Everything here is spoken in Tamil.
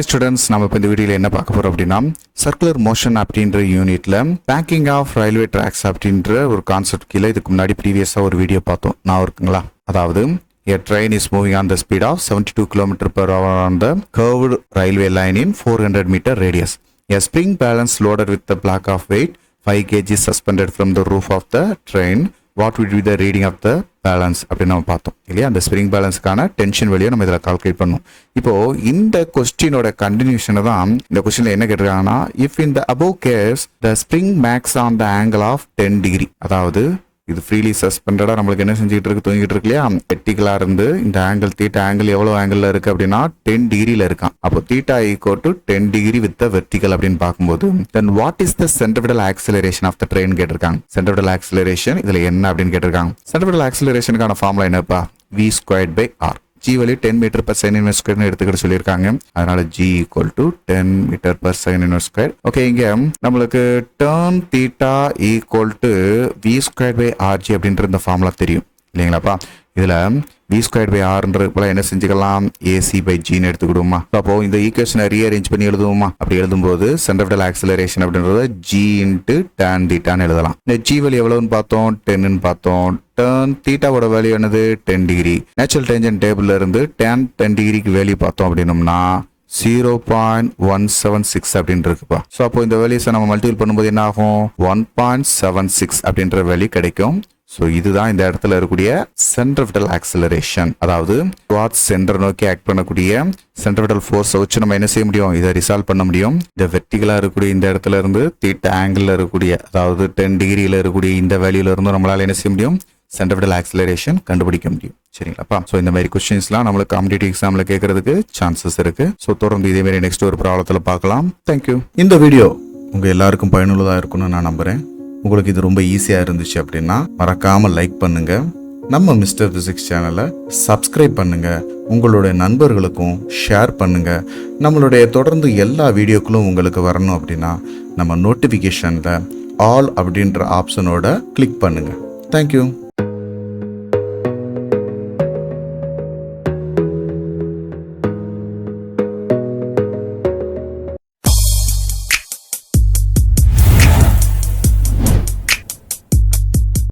Hi students, நம்ம இப்போ இந்த வீடியோல என்ன பார்க்க போறோம் அப்படின்னா சர்க்குலர் மோஷன் அப்படின்ற யூனிட்ல பேக்கிங் ஆஃப் ரயில்வே ட்ராக்ஸ் அப்படின்ற ஒரு கான்செப்ட் கீழே இதுக்கு முன்னாடி ப்ரீவியஸா ஒரு வீடியோ பார்த்தோம். நான் இருக்குங்களா? அதாவது a train is moving on the speed of 72 km per hour on the curved railway line in 400 meter radius. A spring balance loaded with the block of weight 5 kg suspended from the roof of the train. What would be the reading of the balance அப்படின்னு நம்ம பார்த்தோம் இல்லையா? அந்த ஸ்ப்ரிங் பேலன்ஸ்க்கான டென்ஷன் வேல்யூ நம்ம இதில் கால்குலேட் பண்ணோம். இப்போ இந்த கொஸ்டினோட கண்டினியூஷனை தான் இந்த கொஸ்டின்ல என்ன கேட்டிருக்காங்கன்னா, if in the above case the spring makes on the angle of 10 degree, அதாவது இது ஃப்ரீலி சஸ்பெண்டடா நம்மளுக்கு என்ன செஞ்சுட்டு இருக்கு, தூங்கிட்டு இருக்கு இல்லையா? வெர்டிகலா இருந்து இந்த ஆங்கிள் தீட்டா ஆங்கிள் எவ்வளவு ஆங்கிள் இருக்கு அப்படின்னா 10 டிகிரில இருக்கான். அப்போ theta equal to 10 degree with the vertical அப்படின்னு பார்க்கும்போது then what is the centripetal acceleration of the train கேட்டிருக்காங்க. சென்ட்ரிபிட்டல் ஆக்சிலரேஷன் இதுல என்ன அப்படின்னு கேட்டிருக்காங்க. சென்ட்ரிபிட்டல் ஆக்சிலரேஷனுக்கான ஃபார்முலா என்னப்பா? v squared by r. G value 10 metre per second inverse square எடுத்துக்கிட்டு சொல்லியிருக்காங்க. அதனால G equal to 10 metre per second inverse square. Okay, இங்க நம்மளுக்கு tan theta equal to v squared by rg அப்படின்ற இந்த ஃபார்முலா தெரியும் இல்லைங்களாப்பா? இதுல v squared by rன்றது போல என்ன செஞ்சுக்கலாம், ac by g ன்னு எடுத்துக்கிடுவோமா? அப்போ இந்த ஈக்குவேஷனை ரீஅரேஞ்ச் பண்ணி எழுதுவோமா? அப்படி எழுதும்போது சென்ட்ரிபிட்டல் ஆக்சிலரேஷன் அப்படின்றது g into tan theta ன்னு எழுதலாம். இந்த g வேல்யூ எவ்வளவுன்னு பார்த்தோம், 10 ன்னு பார்த்தோம். tan தீட்டாவோட வேல்யூ என்னது, 10 டிகிரி. நேச்சுரல் டேஞ்சன்ட் டேபிள்ல இருந்து tan 10 டிகிரிக்கு வேல்யூ பார்த்தோம் அப்படின்னோம்னா 0.176 அப்படின்னு இருக்குப்பா. ஸோ அப்போ இந்த வேல்யூஸை நம்ம மல்டிபிள் பண்ணும்போது என்ன ஆகும், 1.76 அப்படின்ற வேல்யூ கிடைக்கும். ஸோ இதுதான் இந்த இடத்துல இருக்கக்கூடிய சென்ட்ரிபிட்டல் ஆக்சிலரேஷன். அதாவது டுவார்ட்ஸ் சென்டர் நோக்கி ஆக்ட் பண்ணக்கூடிய சென்ட்ரிபிட்டல் ஃபோர்ஸை வச்சு நம்ம என்ன செய்ய முடியும், இதை ரிசால்வ் பண்ண முடியும். இந்த வெர்டிகலா இருக்கக்கூடிய இந்த இடத்துல இருந்து தீட்டா ஆங்கிள் இருக்கக்கூடிய, அதாவது 10 டிகிரியில இருக்கக்கூடிய இந்த வேல்யூல இருந்து நம்மளால என்ன செய்ய முடியும், சென்ட்ரிபிட்டல் ஆக்சிலரேஷன் கண்டுபிடிக்க முடியும். சரிங்களாப்பா? ஸோ இந்த மாதிரி கொஸ்டின்ஸ்லாம் நம்மளுக்கு காம்படிட்டிவ் எக்ஸாம்ல கேட்கறதுக்கு சான்சஸ் இருக்கு. ஸோ தொடர்ந்து இதே மாதிரி நெக்ஸ்ட் ஒரு ப்ராப்ளத்தில் பார்க்கலாம். தேங்க்யூ. இந்த வீடியோ உங்க எல்லாருக்கும் பயனுள்ளதா இருக்கும்னு நான் நம்புறேன். உங்களுக்கு இது ரொம்ப ஈஸியா இருந்துச்சு அப்படின்னா மறக்காம லைக் பண்ணுங்க. நம்ம மிஸ்டர் பிசிக்ஸ் சேனலை சப்ஸ்கிரைப் பண்ணுங்க. உங்களுடைய நண்பர்களுக்கும் ஷேர் பண்ணுங்க. நம்மளுடைய தொடர்ந்து எல்லா வீடியோக்களும் உங்களுக்கு வரணும் அப்படின்னா நம்ம நோட்டிஃபிகேஷன்ல ஆல் அப்படின்ற ஆப்ஷனோட கிளிக் பண்ணுங்க. தேங்க்யூ.